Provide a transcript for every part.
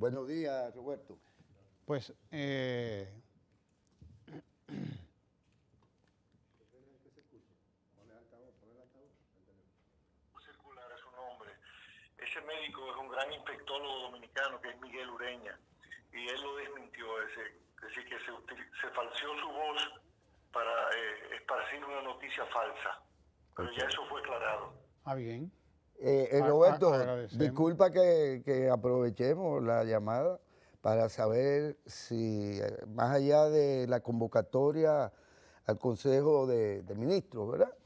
Buenos días, Roberto. Pues circular a su nombre. Ese médico es un gran infectólogo dominicano que es Miguel Ureña, y él lo desmintió, es decir, que se falseó su voz para esparcir una noticia falsa, pero ya eso fue aclarado. bien. Roberto, Agradecemos. disculpa que aprovechemos la llamada para saber si, más allá de la convocatoria al Consejo de Ministros, ¿verdad?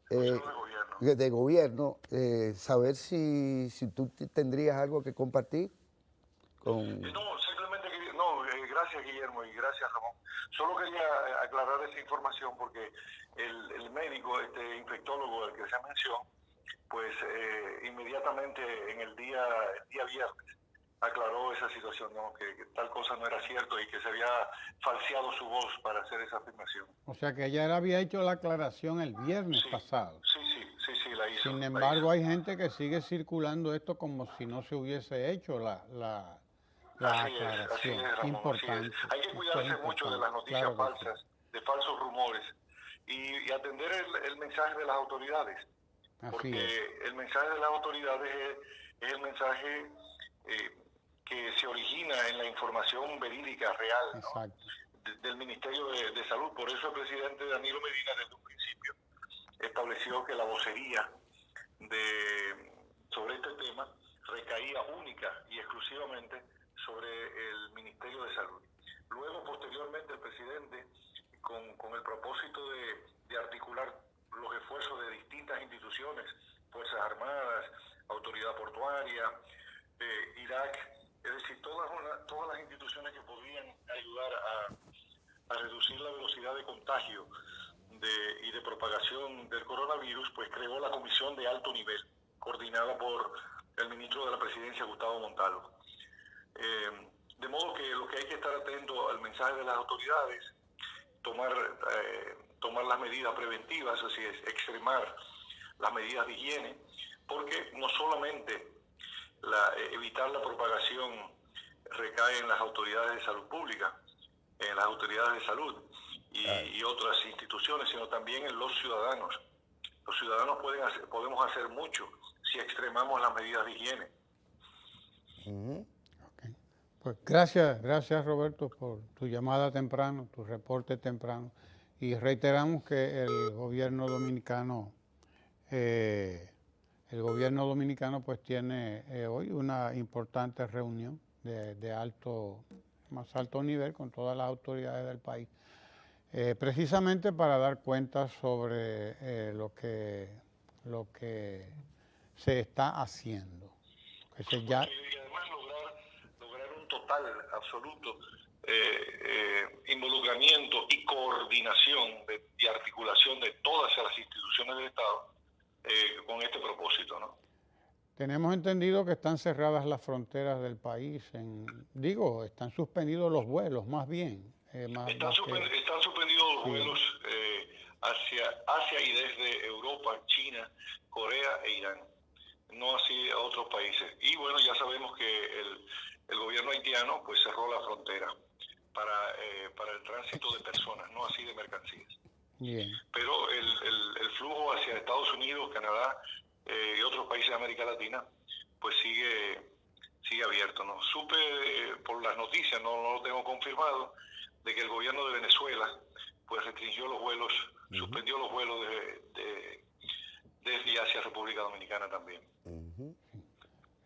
Consejo de Gobierno, saber si tú tendrías algo que compartir con... No, simplemente quería, gracias Guillermo y gracias Ramón. Solo quería aclarar esa información porque el médico, este infectólogo del que se mencionó, pues inmediatamente en el día viernes aclaró esa situación, ¿no? Que tal cosa no era cierto y que se había falseado su voz para hacer esa afirmación. O sea que ayer había hecho la aclaración el viernes pasado. Sí, la hizo. Sin embargo, hay gente que sigue circulando esto como si no se hubiese hecho la aclaración. Así es, Ramón, importante. Hay que cuidarse mucho de las noticias falsas, sí, de falsos rumores y atender el mensaje de las autoridades. Porque el mensaje de las autoridades es el mensaje que se origina en la información verídica, real, ¿no? Del Ministerio de Salud. Por eso el presidente Danilo Medina desde un principio estableció que la vocería sobre este tema recaía única y exclusivamente sobre el Ministerio de Salud. Luego, posteriormente, el presidente, con el propósito de articular los esfuerzos de distintas instituciones, Fuerzas Armadas, Autoridad Portuaria, Irak, es decir, todas las instituciones que podrían ayudar a reducir la velocidad de contagio y de propagación del coronavirus, pues creó la comisión de alto nivel, coordinada por el ministro de la Presidencia, Gustavo Montalvo. De modo que lo que hay que estar atento al mensaje de las autoridades, tomar las medidas preventivas, es decir, extremar las medidas de higiene, porque no solamente evitar la propagación recae en las autoridades de salud pública, en las autoridades de salud y otras instituciones, sino también en los ciudadanos. Los ciudadanos podemos hacer mucho si extremamos las medidas de higiene. Okay. Pues gracias Roberto por tu llamada temprano, tu reporte temprano, y reiteramos que el gobierno dominicano pues tiene hoy una importante reunión de más alto nivel con todas las autoridades del país, precisamente para dar cuenta sobre lo que se está haciendo. Y además lograr un total, absoluto involucramiento y coordinación y articulación de todas las instituciones del Estado con este propósito, ¿no? Tenemos entendido que están cerradas las fronteras del país, están suspendidos los vuelos, más bien. Están suspendidos los vuelos hacia y desde Europa, China, Corea e Irán, no así a otros países. Y bueno, ya sabemos que el gobierno haitiano pues cerró la frontera para el tránsito de personas, no así de mercancías. Bien. Pero el flujo hacia Estados Unidos, Canadá y otros países de América Latina pues sigue abierto, ¿no? Supe por las noticias, no lo tengo confirmado, de que el gobierno de Venezuela pues restringió los vuelos, suspendió los vuelos desde y hacia República Dominicana también.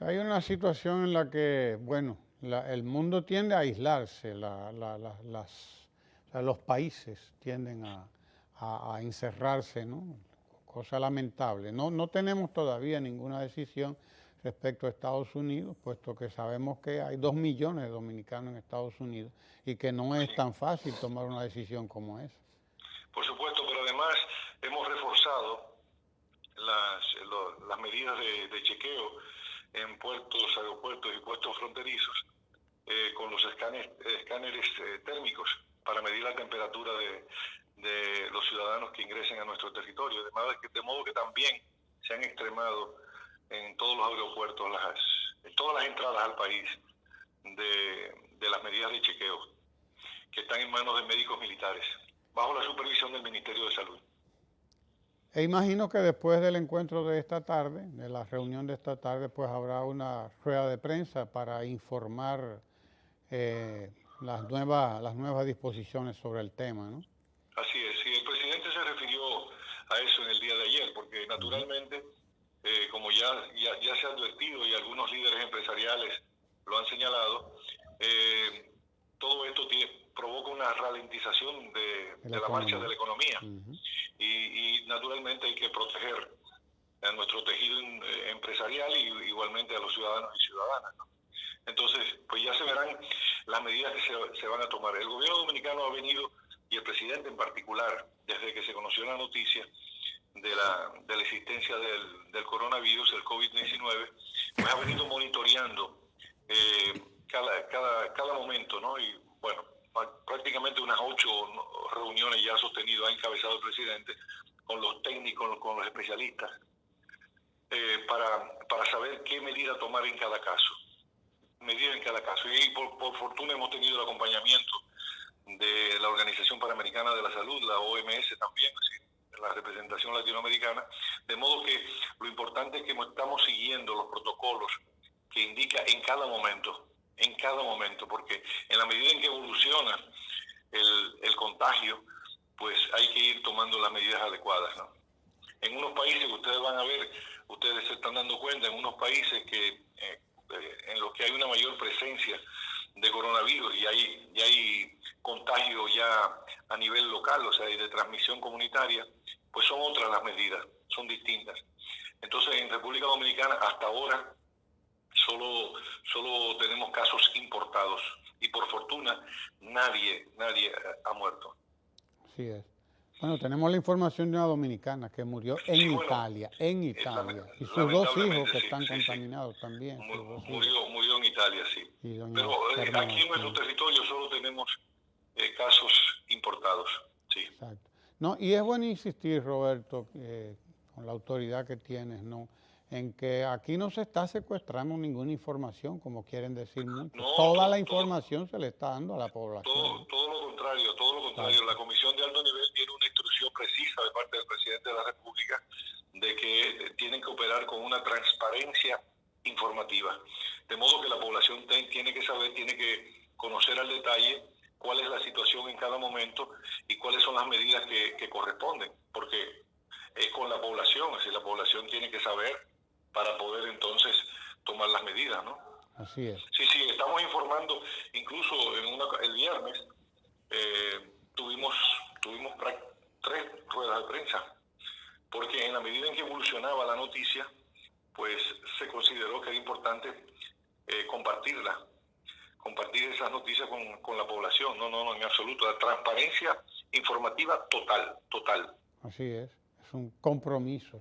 Hay una situación en la que, bueno, el mundo tiende a aislarse, los países tienden a encerrarse, ¿no? Cosa lamentable. No tenemos todavía ninguna decisión respecto a Estados Unidos, puesto que sabemos que hay 2 millones de dominicanos en Estados Unidos y que no es tan fácil tomar una decisión como esa. Por supuesto, pero además hemos reforzado las medidas de chequeo en puertos, aeropuertos y puestos fronterizos con los escáneres térmicos para medir la temperatura de los ciudadanos que ingresen a nuestro territorio, de modo que también se han extremado en todos los aeropuertos, en todas las entradas al país, de las medidas de chequeo, que están en manos de médicos militares, bajo la supervisión del Ministerio de Salud. E imagino que después del encuentro de esta tarde, de la reunión de esta tarde, pues habrá una rueda de prensa para informar las nuevas disposiciones sobre el tema, ¿no? Así es, sí, el presidente se refirió a eso en el día de ayer, porque naturalmente, como ya se ha advertido y algunos líderes empresariales lo han señalado, todo esto provoca una ralentización de la marcha de la economía. Y naturalmente hay que proteger a nuestro tejido empresarial y igualmente a los ciudadanos y ciudadanas, ¿no? Entonces, pues ya se verán las medidas que se van a tomar. El gobierno dominicano ha venido, y el presidente en particular, desde que se conoció la noticia de la existencia del coronavirus, el COVID-19, pues ha venido monitoreando cada momento, ¿no? Y bueno, prácticamente unas 8 reuniones ya sostenido, ha encabezado el presidente con los técnicos, con los especialistas, para saber qué medida tomar en cada caso. Y por fortuna hemos tenido el acompañamiento de la Organización Panamericana de la Salud, la OMS también, la representación latinoamericana, de modo que lo importante es que estamos siguiendo los protocolos que indica en cada momento, porque en la medida en que evoluciona el contagio, pues hay que ir tomando las medidas adecuadas, ¿no? En unos países, ustedes van a ver, ustedes se están dando cuenta, en unos países en los que hay una mayor presencia de coronavirus y hay contagio ya a nivel local, o sea, de transmisión comunitaria, pues son otras las medidas, son distintas. Entonces, en República Dominicana, hasta ahora, solo tenemos casos importados y por fortuna nadie ha muerto. Así es. Bueno, tenemos la información de una dominicana que murió en Italia, y sus 2 hijos que están contaminados también. Murió en Italia, sí. Pero aquí en nuestro territorio solo tenemos casos importados, sí. Exacto. No, y es bueno insistir, Roberto, con la autoridad que tienes, ¿no?, en que aquí no se está secuestrando ninguna información, como quieren decir muchos. No, Toda la información se le está dando a la población. Todo lo contrario. La Comisión de Alto Nivel tiene una instrucción precisa de parte del presidente de la República de que tienen que operar con una transparencia informativa. De modo que la población tiene que saber, tiene que conocer al detalle cuál es la situación en cada momento y cuáles son las medidas que corresponden, porque es con la población, es decir, la población tiene que saber para poder entonces tomar las medidas, ¿no? Así es. Sí, estamos informando, incluso el viernes tuvimos 3 ruedas de prensa, porque en la medida en que evolucionaba la noticia, pues se consideró que era importante compartir esas noticias con la población. No, en absoluto. La transparencia informativa total. Así es un compromiso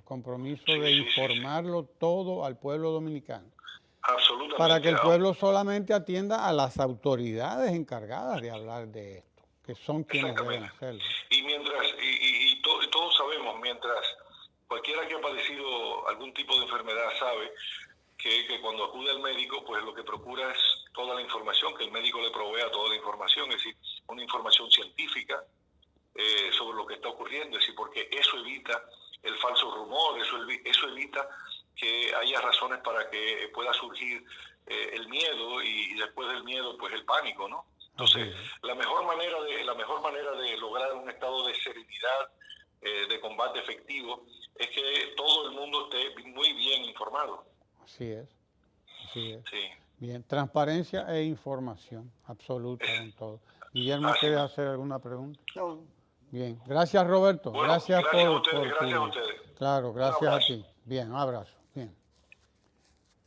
de informarlo todo al pueblo dominicano. Absolutamente. Para que el pueblo solamente atienda a las autoridades encargadas de hablar de esto, que son quienes deben hacerlo. Y todos sabemos, mientras cualquiera que ha padecido algún tipo de enfermedad sabe que cuando acude al médico, pues lo que procura es toda la información, que el médico le provea toda la información, es decir, una información científica sobre lo que está ocurriendo, es decir, porque eso evita el falso rumor, eso evita que haya razones para que pueda surgir el miedo y después del miedo, pues el pánico, ¿no? Entonces, la mejor manera de lograr un estado de serenidad, de combate efectivo, es que todo el mundo esté muy bien informado. Así es. Sí. Bien, transparencia e información absoluta en todo. Guillermo, ¿quieres hacer alguna pregunta? No. Bien, gracias, Roberto. Bueno, gracias a ustedes. Claro, gracias a ti. Bien, un abrazo. Bien.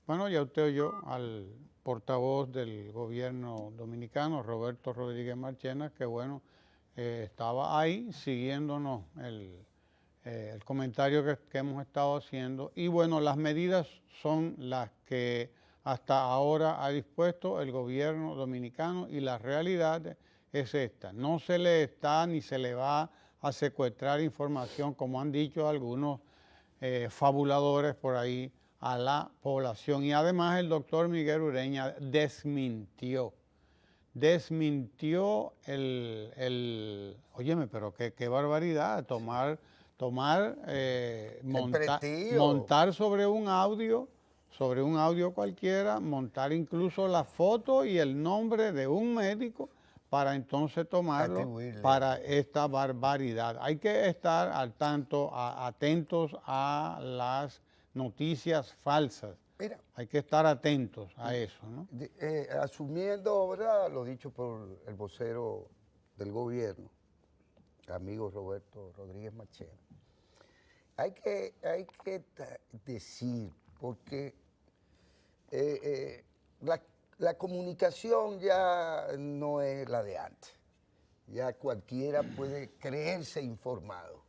Bueno, ya usted oyó al portavoz del gobierno dominicano, Roberto Rodríguez Marchena, que bueno, estaba ahí siguiéndonos el comentario que hemos estado haciendo. Y bueno, las medidas son las que hasta ahora ha dispuesto el gobierno dominicano y la realidad es esta. No se le está ni se le va a secuestrar información, como han dicho algunos fabuladores por ahí, a la población. Y además el doctor Miguel Ureña desmintió óyeme, pero qué barbaridad, prestigio. montar sobre un audio cualquiera, montar incluso la foto y el nombre de un médico para entonces tomarlo Atribuirle. para esta barbaridad. Hay que estar al tanto, atentos a las noticias falsas. Mira, Hay que estar atentos a eso, ¿no? asumiendo, ¿verdad?, lo dicho por el vocero del gobierno, amigo Roberto Rodríguez Machado, hay que decir, porque la comunicación ya no es la de antes. Ya cualquiera puede creerse informado,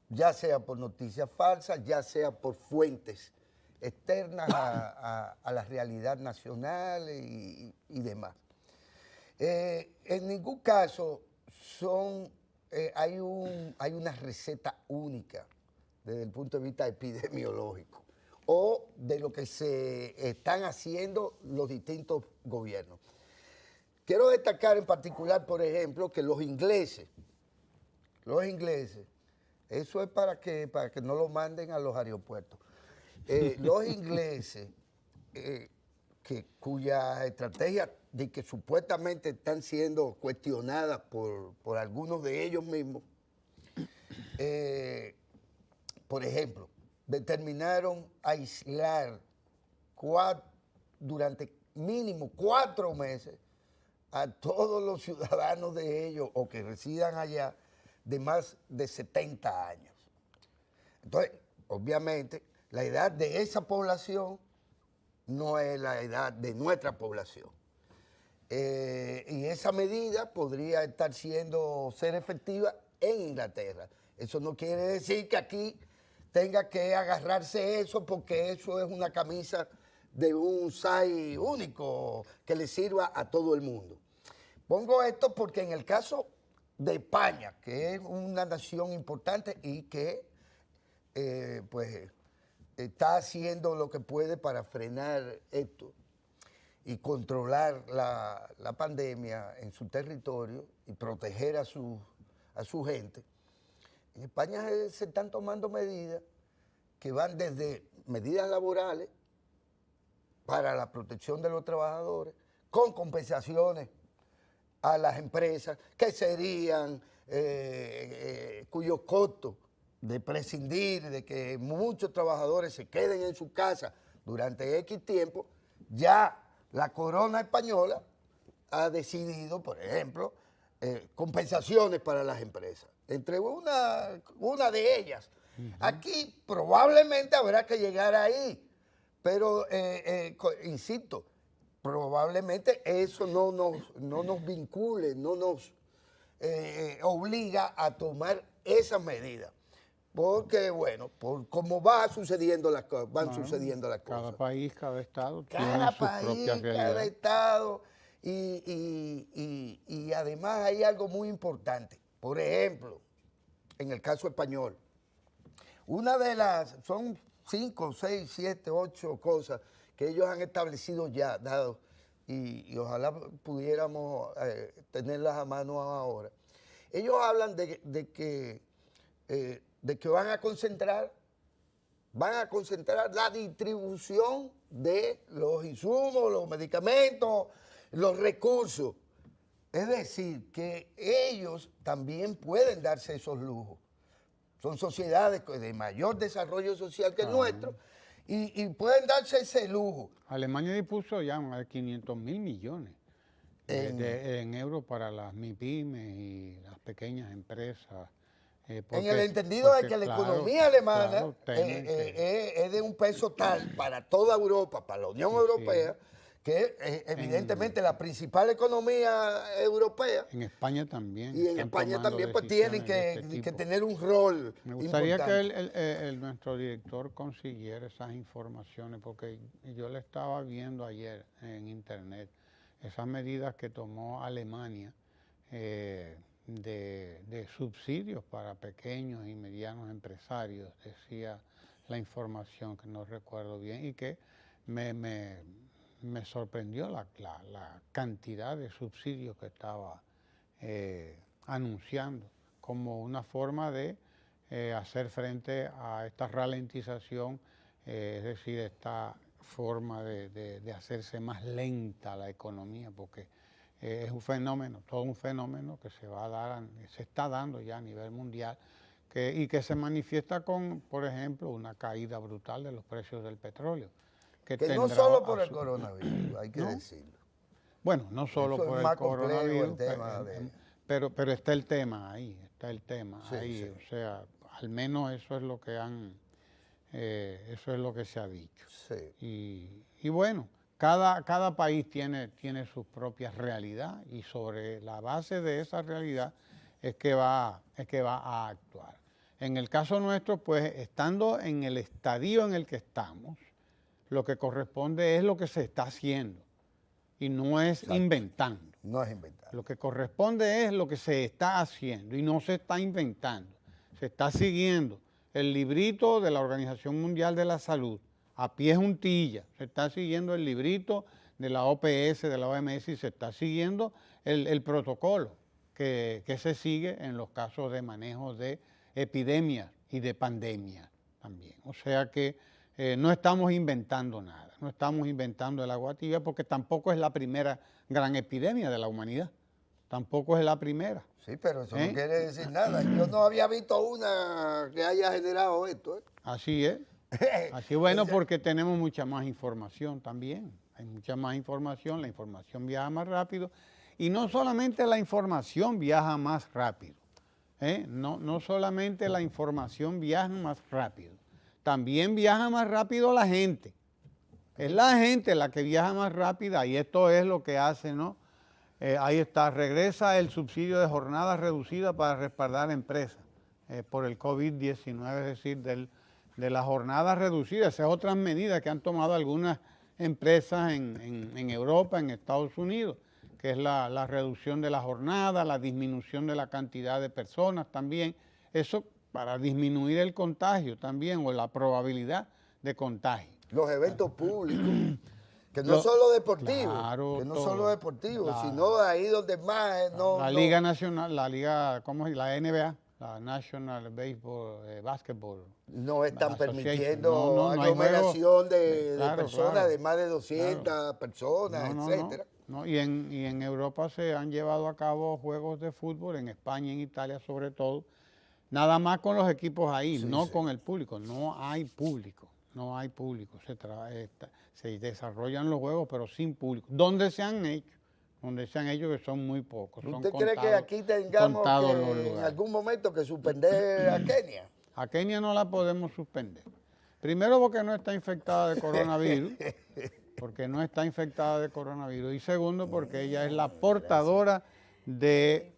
ya sea por noticias falsas, ya sea por fuentes externas a la realidad nacional y demás. En ningún caso hay una receta única desde el punto de vista epidemiológico o de lo que se están haciendo los distintos gobiernos. Quiero destacar en particular, por ejemplo, que los ingleses, eso es para que no lo manden a los aeropuertos. Los ingleses, cuyas estrategias de que supuestamente están siendo cuestionadas por algunos de ellos mismos, por ejemplo, determinaron aislar durante mínimo 4 meses a todos los ciudadanos de ellos o que residan allá de más de 70 años. Entonces, obviamente, la edad de esa población no es la edad de nuestra población. Y esa medida podría ser efectiva en Inglaterra. Eso no quiere decir que aquí tenga que agarrarse eso porque eso es una camisa de un size único que le sirva a todo el mundo. Pongo esto porque en el caso de España, que es una nación importante y que pues está haciendo lo que puede para frenar esto y controlar la pandemia en su territorio y proteger a su gente. En España se están tomando medidas que van desde medidas laborales para la protección de los trabajadores, con compensaciones a las empresas que serían, cuyos costos de prescindir de que muchos trabajadores se queden en su casa durante X tiempo, ya la corona española ha decidido, por ejemplo, compensaciones para las empresas. Entre una de ellas. Aquí probablemente habrá que llegar ahí, pero insisto, probablemente eso no nos vincule, no nos obliga a tomar esas medidas. Porque, bueno, por cómo van sucediendo las cosas. Cada país, cada estado Cada tiene sus propias realidades. cada estado. Y además hay algo muy importante. Por ejemplo, en el caso español, son 5, 6, 7, 8 cosas que ellos han establecido ya, y ojalá pudiéramos tenerlas a mano ahora. Ellos hablan de que van a concentrar la distribución de los insumos, los medicamentos, los recursos. Es decir, que ellos también pueden darse esos lujos. Son sociedades de mayor desarrollo social que el nuestro y pueden darse ese lujo. Alemania dispuso ya más de 500.000 millones en euros para las MIPYMES y las pequeñas empresas. En el entendido de que la economía alemana es de un peso tal para toda Europa, para la Unión Europea, que evidentemente la principal economía europea. En España también. Y en España también pues tienen que tener un rol Me gustaría importante. que nuestro director consiguiera esas informaciones, porque yo le estaba viendo ayer en internet esas medidas que tomó Alemania de subsidios para pequeños y medianos empresarios, decía la información, que no recuerdo bien, y que me sorprendió la cantidad de subsidios que estaba anunciando como una forma de hacer frente a esta ralentización, es decir, esta forma de hacerse más lenta la economía, porque es un fenómeno, todo un fenómeno que se va a dar, se está dando ya a nivel mundial, y que se manifiesta con, por ejemplo, una caída brutal de los precios del petróleo. Que no solo por el coronavirus, hay que ¿no? decirlo. Bueno, no solo Eso por es el más complejo coronavirus, el tema pero está el tema ahí, está el tema Sí, ahí. sí. O sea, al menos eso es lo que eso es lo que se ha dicho. Sí. Y bueno, cada país tiene sus propias realidades, y sobre la base de esa realidad es que va a actuar. En el caso nuestro, pues, estando en el estadio en el que estamos, lo que corresponde es lo que se está haciendo y no es Exacto. inventando. No es inventar. Lo que corresponde es lo que se está haciendo y no se está inventando. Se está siguiendo el librito de la Organización Mundial de la Salud a pie juntilla. Se está siguiendo el librito de la OPS, de la OMS, y se está siguiendo el protocolo que se sigue en los casos de manejo de epidemias y de pandemias también. O sea que no estamos inventando nada, no estamos inventando el agua tibia, porque tampoco es la primera gran epidemia de la humanidad, tampoco es la primera. Sí, pero eso no quiere decir nada. Yo no había visto una que haya generado esto. Así es. Así bueno, porque tenemos mucha más información también. Hay mucha más información, la información viaja más rápido. Y no solamente la información viaja más rápido, no solamente la información viaja más rápido, también viaja más rápido la gente. Es la gente la que viaja más rápida, y esto es lo que hace, ¿no? Ahí está, regresa el subsidio de jornada reducida para respaldar empresas por el COVID-19, es decir, de la jornada reducida. Esas otras medidas que han tomado algunas empresas en Europa, en Estados Unidos, que es la reducción de la jornada, la disminución de la cantidad de personas también. Eso para disminuir el contagio también, o la probabilidad de contagio. Los eventos públicos, que no solo deportivos, claro, que no todo. solo deportivos, sino ahí donde más la Liga Nacional, la Liga, ¿cómo es? La NBA, la National Baseball, Basketball. No están Association. permitiendo No hay aglomeración de claro, personas, claro. de más de 200 personas, etcétera. No. Y en Europa se han llevado a cabo juegos de fútbol, en España, en Italia sobre todo, nada más con los equipos ahí, no con el público. No hay público. Se desarrollan los juegos, pero sin público. ¿Dónde se han hecho? Que son muy pocos. ¿Usted cree que aquí tengamos que en algún momento que suspender a Kenia? A Kenia no la podemos suspender. Primero porque no está infectada de coronavirus, y segundo porque ella es la portadora de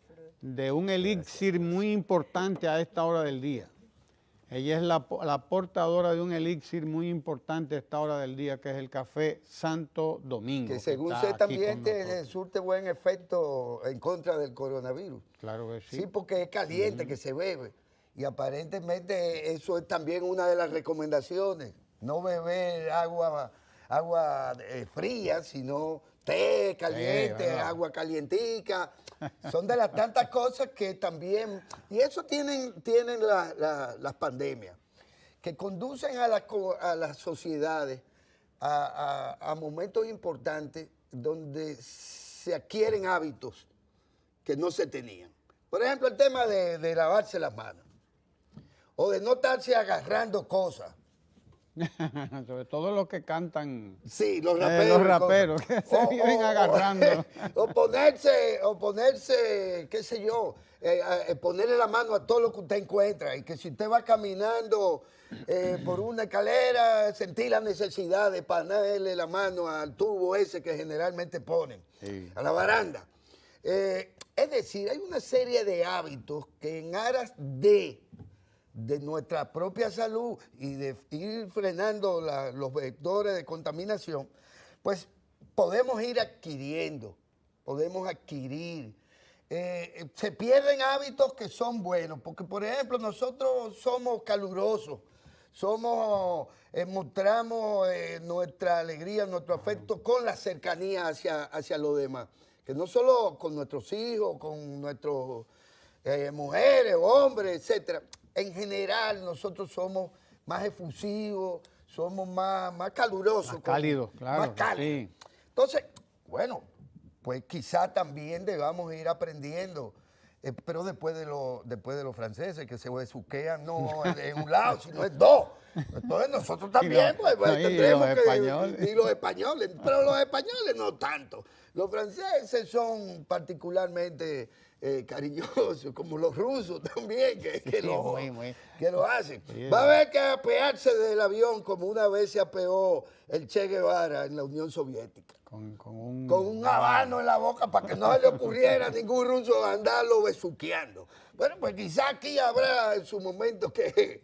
un elixir muy importante a esta hora del día. Ella es la portadora de un elixir muy importante a esta hora del día, que es el café Santo Domingo. Que según sé también surte buen efecto en contra del coronavirus. Claro que sí. Sí, porque es caliente que se bebe. Y aparentemente eso es también una de las recomendaciones. No beber agua fría, sino té caliente, agua calientica. Son de las tantas cosas que también, y eso tienen las pandemias, que conducen a las sociedades a momentos importantes donde se adquieren hábitos que no se tenían. Por ejemplo, el tema de lavarse las manos, o de no estarse agarrando cosas. Sobre todo los que cantan. Sí, los raperos. Que se viven agarrando. O ponerse, qué sé yo, ponerle la mano a todo lo que usted encuentra. Y que si usted va caminando por una escalera, sentir la necesidad de ponerle la mano al tubo ese que generalmente ponen, a la baranda. Es decir, hay una serie de hábitos que en aras de nuestra propia salud y de ir frenando los vectores de contaminación, pues podemos ir adquiriendo, se pierden hábitos que son buenos, porque por ejemplo nosotros somos calurosos, mostramos nuestra alegría, nuestro afecto con la cercanía hacia los demás. Que no solo con nuestros hijos, con nuestras mujeres, hombres, etcétera. En general, nosotros somos más efusivos, somos más calurosos. Más cálidos, claro. Más cálidos. Sí. Entonces, bueno, pues quizá también debamos ir aprendiendo, pero después de los franceses que se besuquean no en un lado, sino en dos. Entonces nosotros también pues, tendremos y los españoles, pero los españoles no tanto. Los franceses son particularmente cariñosos, como los rusos también, que lo hacen. Sí. Va a haber que apearse del avión como una vez se apeó el Che Guevara en la Unión Soviética. Con un habano en la boca para que no se le ocurriera a ningún ruso andarlo besuqueando. Bueno, pues quizá aquí habrá en su momento que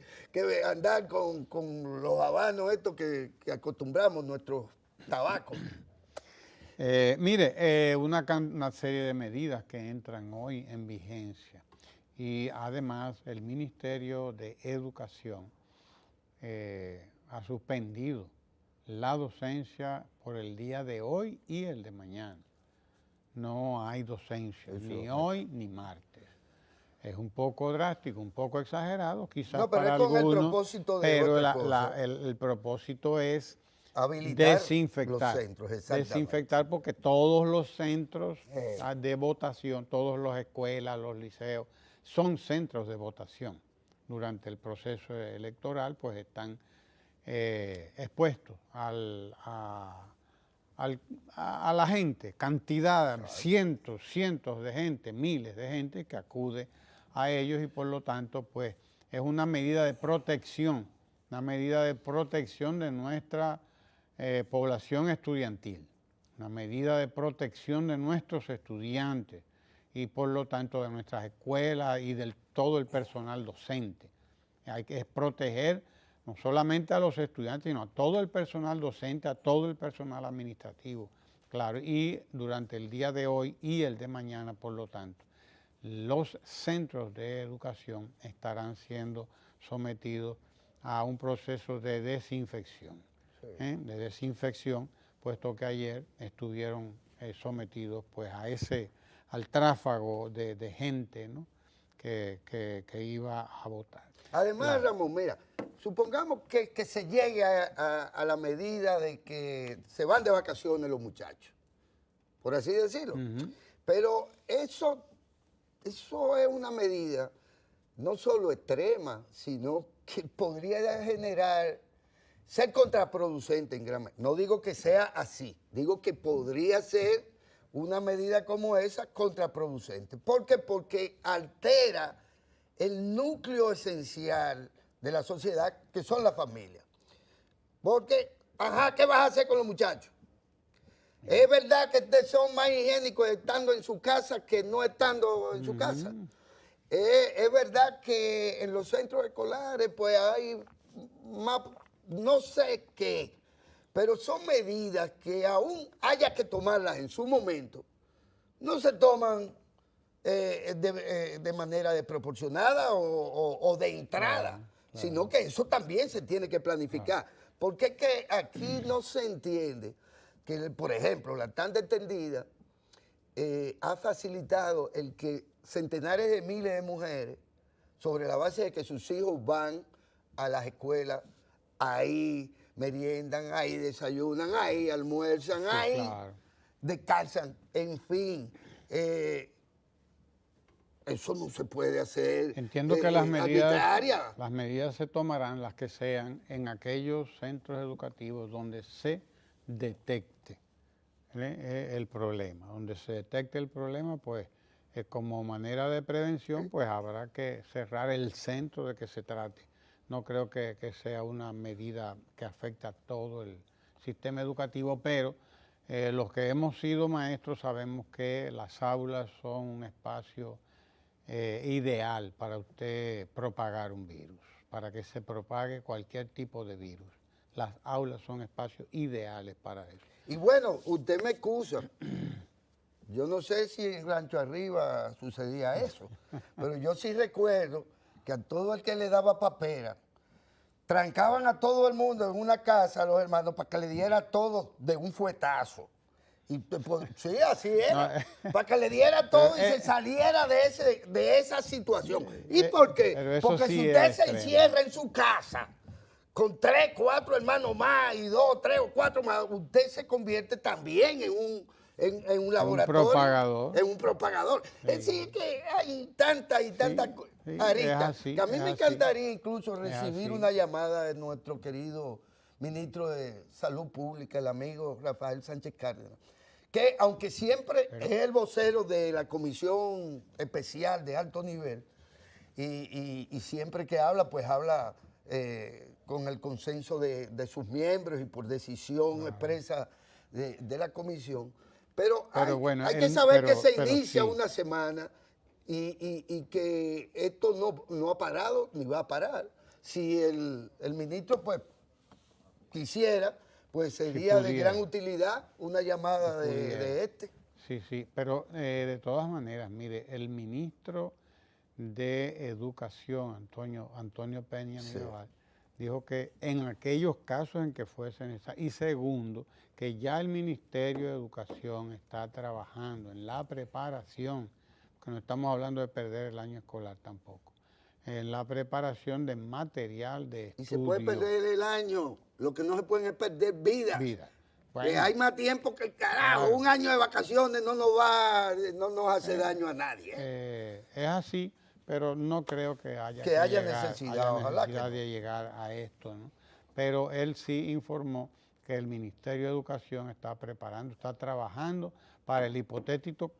andar con los habanos estos que acostumbramos, nuestros tabacos. Mire, una serie de medidas que entran hoy en vigencia y además el Ministerio de Educación ha suspendido la docencia por el día de hoy y el de mañana. No hay docencia, ni hoy ni martes. Es un poco drástico, un poco exagerado, quizás no, pero para es con algunos, el propósito de pero otra cosa. el propósito es habilitar desinfectar, los centros, desinfectar porque todos los centros de votación, todas las escuelas, los liceos, son centros de votación. Durante el proceso electoral, pues están expuestos a la gente, cantidad, cientos de gente, miles de gente que acude a ellos y por lo tanto, pues es una medida de protección de nuestra población estudiantil, una medida de protección de nuestros estudiantes y por lo tanto de nuestras escuelas y de todo el personal docente. Hay que proteger no solamente a los estudiantes, sino a todo el personal docente, a todo el personal administrativo, claro, y durante el día de hoy y el de mañana, por lo tanto, los centros de educación estarán siendo sometidos a un proceso de desinfección, puesto que ayer estuvieron sometidos pues al tráfago de gente, ¿no? que iba a votar. Además, Ramón, mira, supongamos que se llegue a la medida de que se van de vacaciones los muchachos, por así decirlo. Pero eso es una medida no solo extrema, sino que podría ser contraproducente en gran medida. No digo que sea así, digo que podría ser una medida como esa contraproducente. ¿Por qué? Porque altera el núcleo esencial de la sociedad, que son las familias. Porque, ¿qué vas a hacer con los muchachos? Es verdad que son más higiénicos estando en su casa que no estando en su casa. Es verdad que en los centros escolares pues hay más, no sé qué, pero son medidas que aún haya que tomarlas en su momento, no se toman de manera desproporcionada o de entrada, sino que eso también se tiene que planificar. Porque es que aquí no se entiende que, por ejemplo, la tanda extendida ha facilitado el que centenares de miles de mujeres, sobre la base de que sus hijos van a las escuelas, ahí meriendan, ahí desayunan, ahí almuerzan, ahí descansan, en fin. Eso no se puede hacer. Entiendo que las medidas se tomarán, las que sean, en aquellos centros educativos donde se detecte el problema. Donde se detecte el problema, pues como manera de prevención, pues habrá que cerrar el centro de que se trate. No creo que sea una medida que afecte a todo el sistema educativo, pero los que hemos sido maestros sabemos que las aulas son un espacio ideal para usted propagar un virus, para que se propague cualquier tipo de virus. Las aulas son espacios ideales para eso. Y bueno, usted me excusa. Yo no sé si en Rancho Arriba sucedía eso, pero yo sí recuerdo que a todo el que le daba papera, trancaban a todo el mundo en una casa, los hermanos, para que le diera todo de un fuetazo. Y pues, sí, así era. Para que le diera todo y se saliera de esa situación. ¿Y por qué? Porque sí si usted se encierra en su casa con 3, 4 hermanos más y 2, 3 o 4 más, usted se convierte también en un laboratorio. Un propagador. En un propagador. Sí. Es decir, que hay tantas y tantas aristas. Que a mí me encantaría incluso recibir una llamada de nuestro querido ministro de Salud Pública, el amigo Rafael Sánchez Cárdenas, que aunque siempre es el vocero de la Comisión Especial de Alto Nivel, y siempre que habla, pues habla con el consenso de sus miembros y por decisión expresa de la comisión. Pero hay que saber que se inicia una semana y que esto no ha parado ni va a parar. Si el ministro pues quisiera, pues sería de gran utilidad una llamada de este. Sí, pero de todas maneras, mire, el ministro de Educación, Antonio Peña Mirabal, dijo que en aquellos casos en que fuese necesario, y segundo, que ya el Ministerio de Educación está trabajando en la preparación, que no estamos hablando de perder el año escolar tampoco, en la preparación de material de estudio. Y se puede perder el año, lo que no se pueden es perder vidas. Bueno, que hay más tiempo que el carajo, claro. Un año de vacaciones no nos hace daño a nadie. Es así, pero no creo que haya necesidad de llegar a esto, ¿no? Pero él sí informó que el Ministerio de Educación está preparando, está trabajando para el hipotético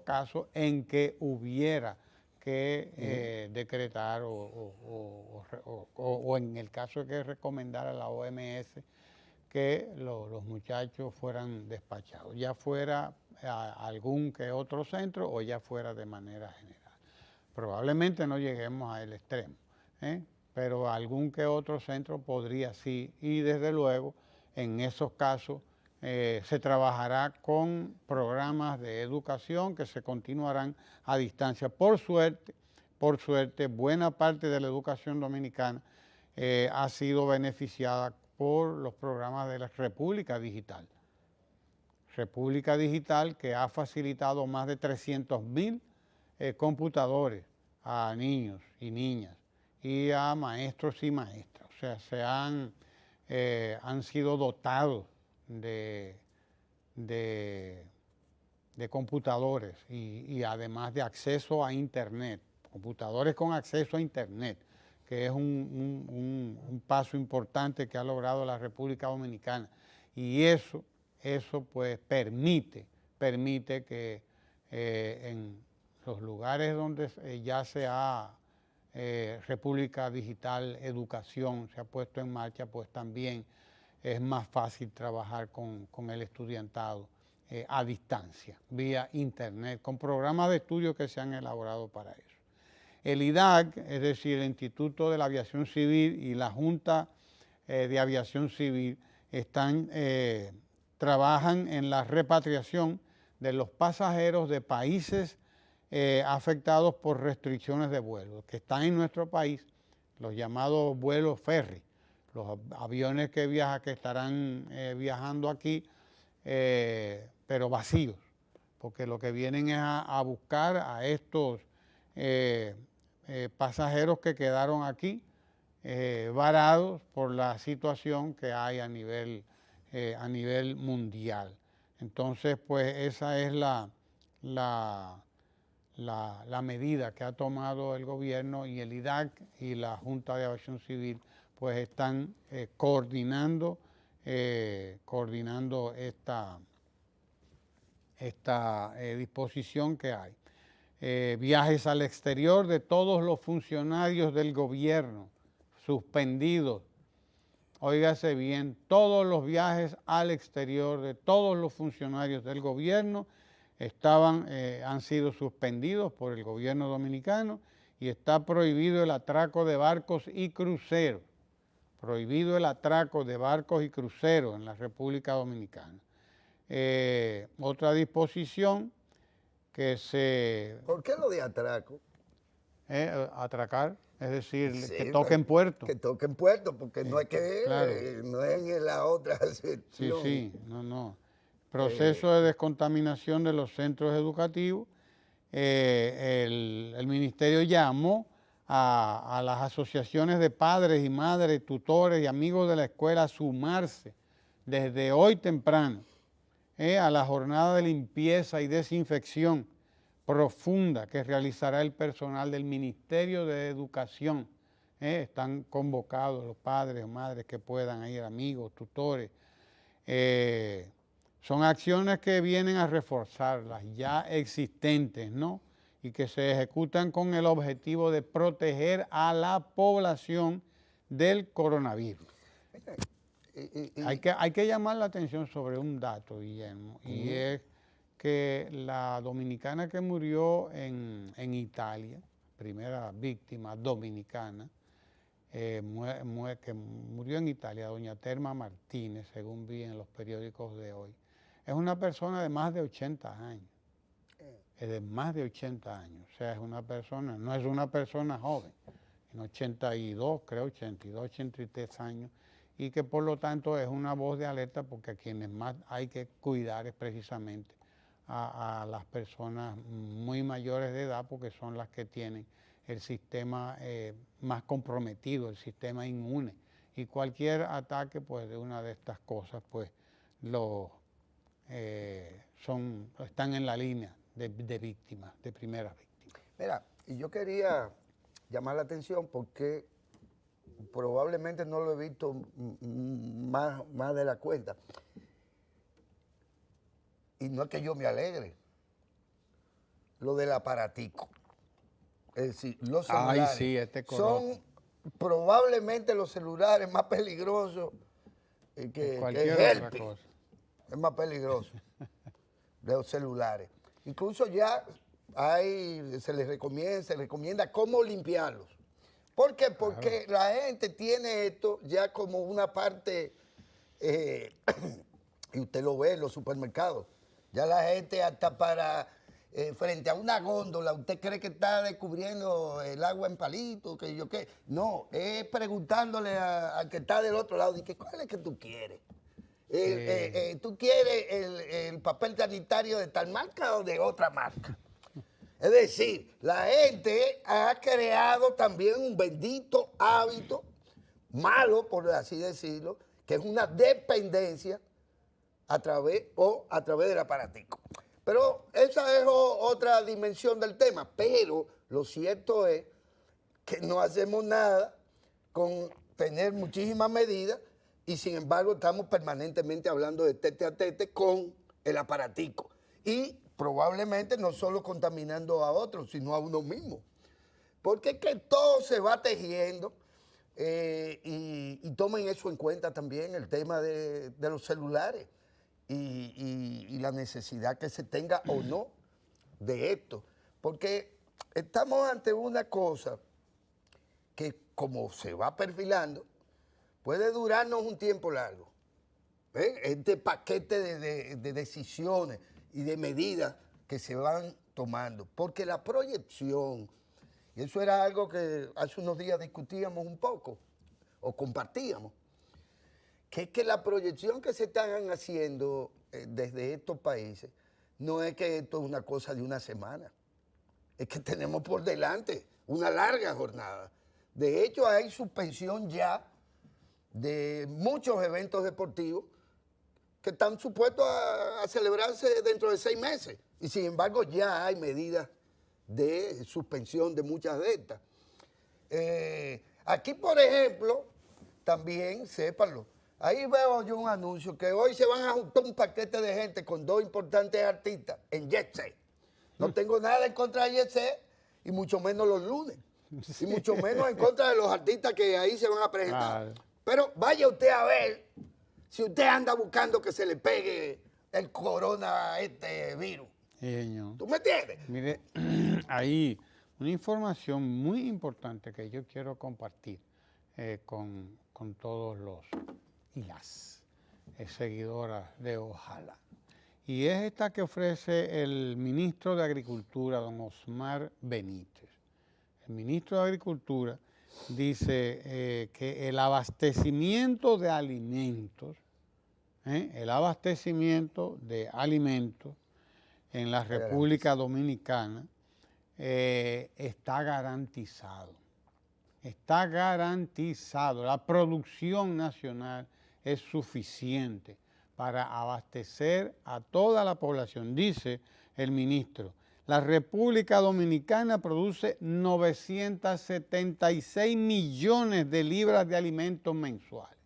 caso en que hubiera que decretar o en el caso de que recomendara a la OMS que los muchachos fueran despachados, ya fuera a algún que otro centro o ya fuera de manera general. Probablemente no lleguemos al extremo, pero algún que otro centro podría sí, y desde luego en esos casos se trabajará con programas de educación que se continuarán a distancia. Por suerte, buena parte de la educación dominicana ha sido beneficiada por los programas de la República Digital. República Digital que ha facilitado más de 300,000 computadores a niños y niñas y a maestros y maestras. O sea, han sido dotados de computadores y además de acceso a Internet, computadores con acceso a Internet, que es un paso importante que ha logrado la República Dominicana. Y eso pues permite que en los lugares donde ya se ha República Digital Educación se ha puesto en marcha, pues también es más fácil trabajar con el estudiantado a distancia, vía Internet, con programas de estudio que se han elaborado para eso. El IDAC, es decir, el Instituto de la Aviación Civil y la Junta de Aviación Civil trabajan en la repatriación de los pasajeros de países afectados por restricciones de vuelo, que están en nuestro país, los llamados vuelos ferry, los aviones que estarán viajando aquí, pero vacíos, porque lo que vienen es a buscar a estos pasajeros que quedaron aquí varados por la situación que hay a nivel mundial. Entonces, pues esa es la medida que ha tomado el gobierno, y el IDAC y la Junta de Aviación Civil pues están coordinando esta disposición que hay. Viajes al exterior de todos los funcionarios del gobierno suspendidos. Óigase bien, todos los viajes al exterior de todos los funcionarios del gobierno han sido suspendidos por el gobierno dominicano, y está prohibido el atraco de barcos y cruceros. Prohibido el atraco de barcos y cruceros en la República Dominicana. Otra disposición que se... ¿Por qué lo de atraco? Atracar. Es decir, Sí, que toquen puerto. Que toquen puerto, porque no es que claro. no es en la otra Sí, sección. sí, no. Proceso de descontaminación de los centros educativos. El ministerio llamó a las asociaciones de padres y madres, tutores y amigos de la escuela a sumarse desde hoy temprano a la jornada de limpieza y desinfección profunda que realizará el personal del Ministerio de Educación. Están convocados los padres o madres que puedan ir, amigos, tutores. Son acciones que vienen a reforzar las ya existentes, ¿no? Y que se ejecutan con el objetivo de proteger a la población del coronavirus. Hay que llamar la atención sobre un dato, Guillermo, y es que la dominicana que murió en Italia, primera víctima dominicana, que murió en Italia, doña Terma Martínez, según vi en los periódicos de hoy, es una persona de más de 80 años. Es de más de 80 años. O sea, es una persona, no es una persona joven, en 82, creo, 82, 83 años, y que por lo tanto es una voz de alerta porque a quienes más hay que cuidar es precisamente a las personas muy mayores de edad, porque son las que tienen el sistema más comprometido, el sistema inmune, y cualquier ataque pues de una de estas cosas pues están en la línea de víctimas, de primeras víctimas. Mira, y yo quería llamar la atención porque probablemente no lo he visto más de la cuenta. Y no es que yo me alegre, lo del aparatico. Es decir, los celulares son probablemente los celulares más peligrosos que cualquier otra cosa. Es más peligroso de los celulares. Incluso ya se les recomienda cómo limpiarlos. ¿Por qué? Porque la gente tiene esto ya como una parte, y usted lo ve en los supermercados, ya la gente hasta para, frente a una góndola, usted cree que está descubriendo el agua en palito, que yo qué. No, es preguntándole al que está del otro lado, ¿cuál es que tú quieres? ¿Tú quieres el papel sanitario de tal marca o de otra marca? Es decir, la gente ha creado también un bendito hábito, malo por así decirlo, que es una dependencia a través del aparatico. Pero esa es otra dimensión del tema. Pero lo cierto es que no hacemos nada con tener muchísimas medidas y sin embargo estamos permanentemente hablando de tete a tete con el aparatico. Y probablemente no solo contaminando a otros, sino a uno mismo. Porque es que todo se va tejiendo y tomen eso en cuenta también, el tema de los celulares y la necesidad que se tenga o no de esto. Porque estamos ante una cosa que como se va perfilando, puede durarnos un tiempo largo. Este paquete de decisiones y de medidas que se van tomando. Porque la proyección, y eso era algo que hace unos días discutíamos un poco, o compartíamos, que es que la proyección que se están haciendo desde estos países, no es que esto es una cosa de una semana, es que tenemos por delante una larga jornada. De hecho, hay suspensión ya de muchos eventos deportivos que están supuestos a celebrarse dentro de 6 meses. Y sin embargo ya hay medidas de suspensión de muchas de estas. Aquí, por ejemplo, también, sépanlo, ahí veo yo un anuncio que hoy se van a juntar un paquete de gente con 2 importantes artistas en Jet Set. No tengo nada en contra de Jet Set y mucho menos los lunes. Y mucho menos en contra de los artistas que ahí se van a presentar. Claro. Pero vaya usted a ver si usted anda buscando que se le pegue el virus. Señor. ¿Tú me entiendes? Mire, ahí una información muy importante que yo quiero compartir con todos los y las seguidoras de Ojalá. Y es esta que ofrece el ministro de Agricultura, don Osmar Benítez. El ministro de Agricultura dice que el abastecimiento de alimentos, en la República Dominicana está garantizado. Está garantizado. La producción nacional es suficiente para abastecer a toda la población. Dice el ministro, la República Dominicana produce 976 millones de libras de alimentos mensuales.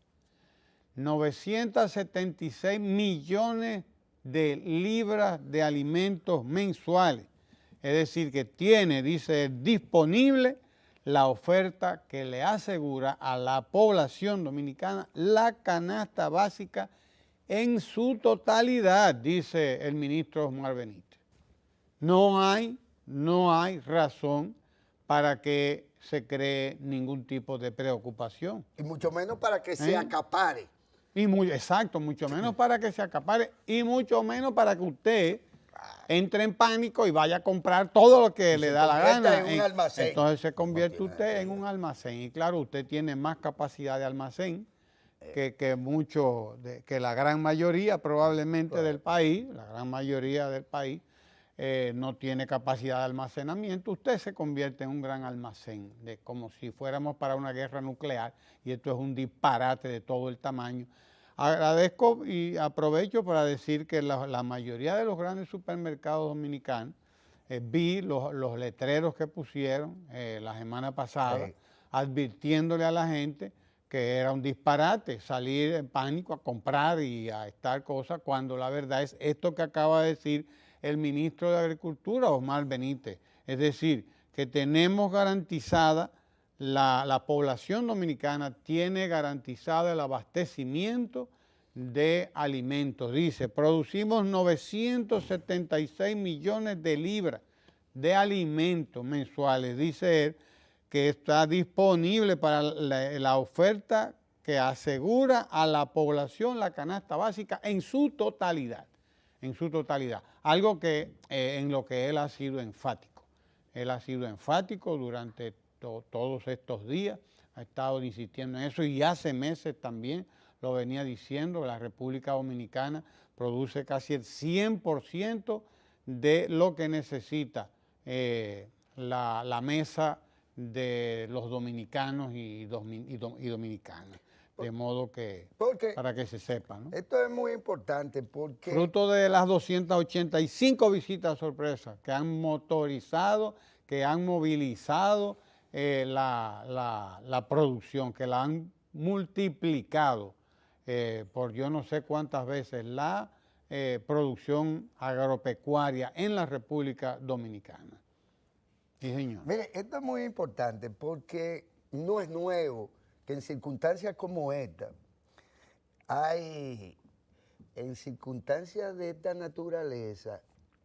976 millones de libras de alimentos mensuales. Es decir, que tiene, dice, disponible la oferta que le asegura a la población dominicana la canasta básica en su totalidad, dice el ministro Osmar Benítez. No hay razón para que se cree ningún tipo de preocupación. Y mucho menos para que se acapare. Exacto, mucho menos para que se acapare y mucho menos para que usted entre en pánico y vaya a comprar todo lo que le da la gana. En un almacén. Entonces se convierte usted en un almacén. Y claro, usted tiene más capacidad de almacén que la gran mayoría probablemente del país. La gran mayoría del país no tiene capacidad de almacenamiento. Usted se convierte en un gran almacén, como si fuéramos para una guerra nuclear, y esto es un disparate de todo el tamaño. Agradezco y aprovecho para decir que la mayoría de los grandes supermercados dominicanos, vi los letreros que pusieron la semana pasada, advirtiéndole a la gente que era un disparate salir en pánico a comprar y a estar cosas, cuando la verdad es esto que acaba de decir el ministro de Agricultura, Osmar Benítez. Es decir, que tenemos garantizada, la población dominicana tiene garantizado el abastecimiento de alimentos. Dice, producimos 976 millones de libras de alimentos mensuales. Dice él que está disponible para la oferta que asegura a la población la canasta básica en su totalidad. Algo que en lo que él ha sido enfático. Él ha sido enfático durante todos estos días, ha estado insistiendo en eso y hace meses también lo venía diciendo. La República Dominicana produce casi el 100% de lo que necesita la mesa de los dominicanos y dominicanas. De modo que, para que se sepa, ¿no? Esto es muy importante porque... Fruto de las 285 visitas sorpresas que han motorizado, que han movilizado la producción, que la han multiplicado por yo no sé cuántas veces la producción agropecuaria en la República Dominicana. Sí, señor. Mire, esto es muy importante porque no es nuevo que en circunstancias como esta, en circunstancias de esta naturaleza,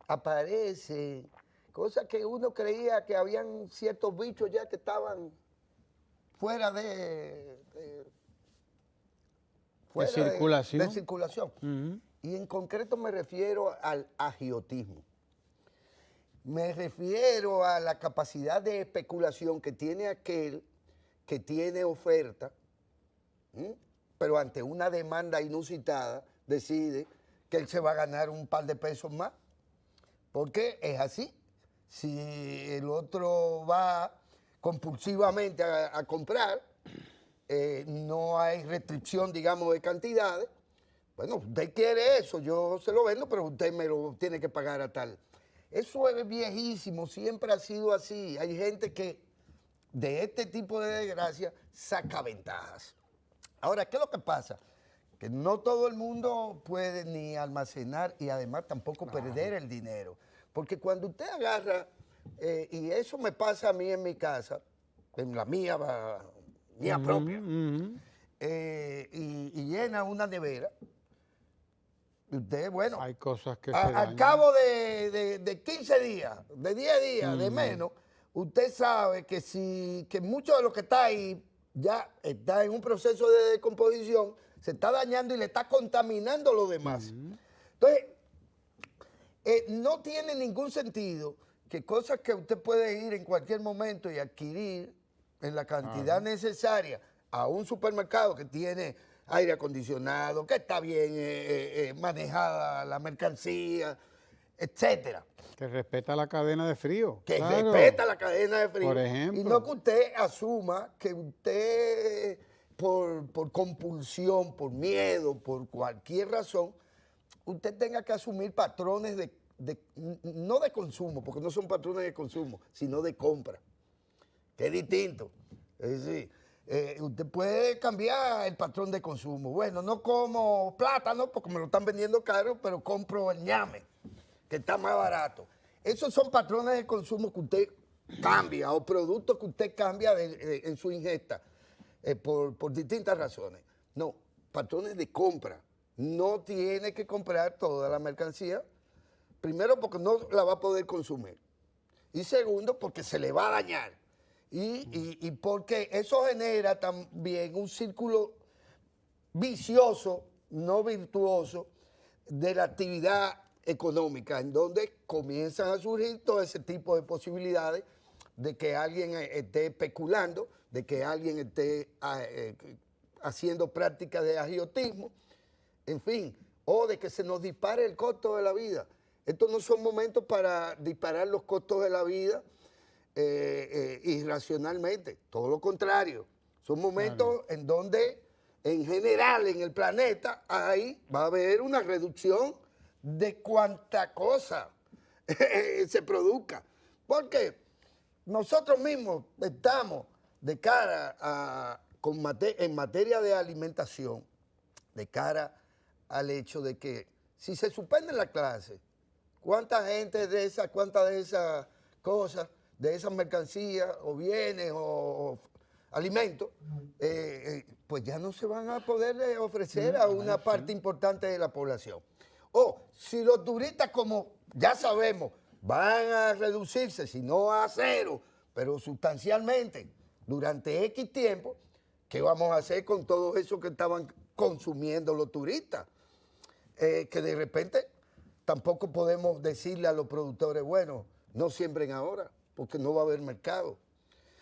aparece cosas que uno creía que habían ciertos bichos ya que estaban fuera de circulación. Uh-huh. Y en concreto me refiero al agiotismo. Me refiero a la capacidad de especulación que tiene aquel que tiene oferta, pero ante una demanda inusitada decide que él se va a ganar un par de pesos más. Porque es así. Si el otro va compulsivamente a comprar, no hay restricción, digamos, de cantidades. Bueno, usted quiere eso, yo se lo vendo, pero usted me lo tiene que pagar a tal. Eso es viejísimo, siempre ha sido así. Hay gente que de este tipo de desgracia saca ventajas. Ahora, ¿qué es lo que pasa? Que no todo el mundo puede ni almacenar y además tampoco perder el dinero. Porque cuando usted agarra, y eso me pasa a mí en mi casa, en la mía propia, y llena una nevera, usted, bueno, hay cosas que al cabo de 15 días, de 10 días, de menos, usted sabe que mucho de lo que está ahí ya está en un proceso de descomposición, se está dañando y le está contaminando lo demás. Entonces, no tiene ningún sentido que cosas que usted puede ir en cualquier momento y adquirir en la cantidad necesaria a un supermercado que tiene aire acondicionado, que está bien manejada la mercancía, etcétera. Que respeta la cadena de frío. Que claro. respeta la cadena de frío. Por ejemplo. Y no que usted asuma que usted, por compulsión, por miedo, por cualquier razón, usted tenga que asumir patrones no de consumo, porque no son patrones de consumo, sino de compra, que es distinto. Es decir, usted puede cambiar el patrón de consumo. Bueno, no como plátano porque me lo están vendiendo caro, pero compro el ñame, que está más barato. Esos son patrones de consumo que usted cambia o productos que usted cambia en su ingesta por distintas razones. No, patrones de compra. No tiene que comprar toda la mercancía. Primero, porque no la va a poder consumir. Y segundo, porque se le va a dañar. Y porque eso genera también un círculo vicioso, no virtuoso, de la actividad económica, en donde comienzan a surgir todo ese tipo de posibilidades de que alguien esté especulando, de que alguien esté haciendo prácticas de agiotismo, en fin, o de que se nos dispare el costo de la vida. Estos no son momentos para disparar los costos de la vida irracionalmente, todo lo contrario. Son momentos en donde, en general, en el planeta, ahí va a haber una reducción de cuanta cosa se produzca. Porque nosotros mismos estamos de cara en materia de alimentación, de cara al hecho de que si se suspende la clase, cuántas de esas cosas, de esas mercancías o bienes o alimentos, pues ya no se van a poder ofrecer a una parte importante de la población. O si los turistas, como ya sabemos, van a reducirse, si no a cero, pero sustancialmente durante X tiempo, ¿qué vamos a hacer con todo eso que estaban consumiendo los turistas? Que de repente tampoco podemos decirle a los productores, bueno, no siembren ahora, porque no va a haber mercado.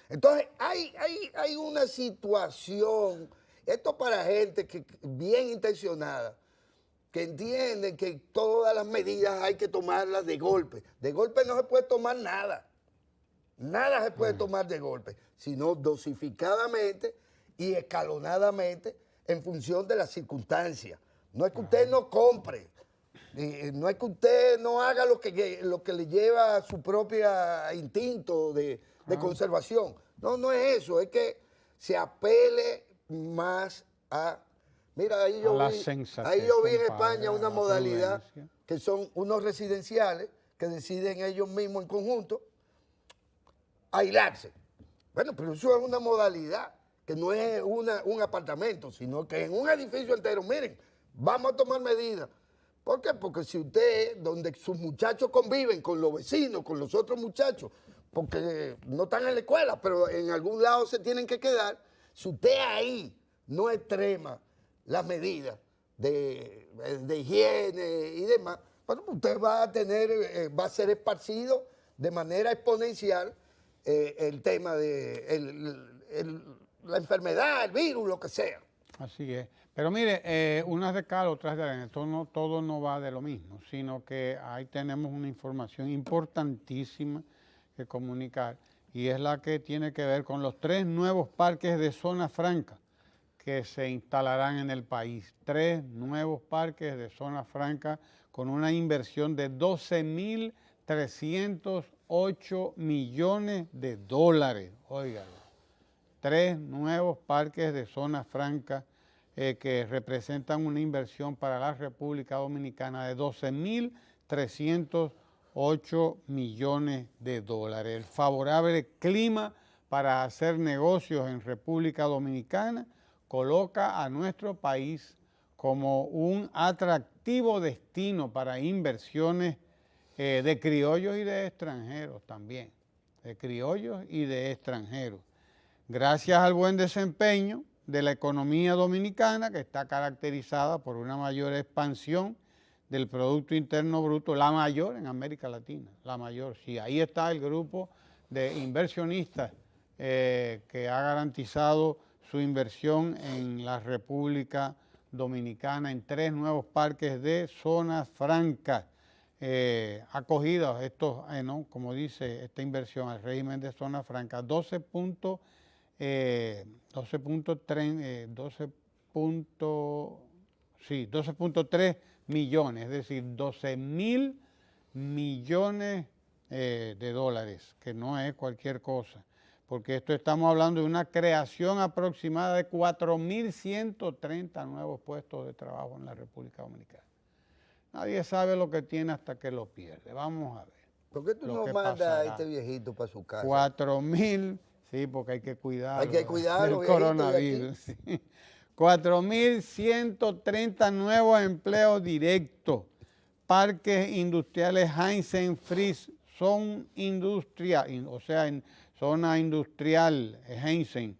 Entonces, hay una situación, esto para gente bien intencionada, que entienden que todas las medidas hay que tomarlas de golpe. De golpe no se puede tomar nada. Nada se puede tomar de golpe, sino dosificadamente y escalonadamente en función de las circunstancias. No es que usted no compre, no es que usted no haga lo que le lleva a su propio instinto de conservación. No es eso, es que se apele más a... Mira, ahí yo vi en España una modalidad que son unos residenciales que deciden ellos mismos en conjunto aislarse. Bueno, pero eso es una modalidad que no es un apartamento, sino que en un edificio entero, miren, vamos a tomar medidas. ¿Por qué? Porque si usted, donde sus muchachos conviven con los vecinos, con los otros muchachos, porque no están en la escuela, pero en algún lado se tienen que quedar, si usted ahí no extrema las medidas de higiene y demás, bueno, usted va a ser esparcido de manera exponencial el tema de la enfermedad, el virus, lo que sea. Así es. Pero mire, unas de cal, otras de arena. Todo no va de lo mismo, sino que ahí tenemos una información importantísima que comunicar, y es la que tiene que ver con los 3 nuevos parques de zona franca que se instalarán en el país. 3 nuevos parques de zona franca con una inversión de $12.308 millones. Óigalo. 3 nuevos parques de zona franca que representan una inversión para la República Dominicana de $12.308 millones. El favorable clima para hacer negocios en República Dominicana coloca a nuestro país como un atractivo destino para inversiones de criollos y de extranjeros también, Gracias al buen desempeño de la economía dominicana, que está caracterizada por una mayor expansión del Producto Interno Bruto, la mayor en América Latina, la mayor. Sí, ahí está el grupo de inversionistas que ha garantizado su inversión en la República Dominicana en 3 nuevos parques de zonas francas, acogidos estos, ¿no? Como dice esta inversión al régimen de zonas francas, 12.3 millones, es decir, 12.000 millones de dólares, que no es cualquier cosa, porque esto estamos hablando de una creación aproximada de 4.130 nuevos puestos de trabajo en la República Dominicana. Nadie sabe lo que tiene hasta que lo pierde. Vamos a ver. ¿Por qué tú lo no que mandas a pasará. este viejito para su casa? 4.000, sí, porque hay que cuidarlo. Hay que cuidarlo, del viejito, coronavirus. Sí. 4.130 nuevos empleos directos. Parques industriales Heinzen Fries son industrial, o sea, en zona industrial Heinzen.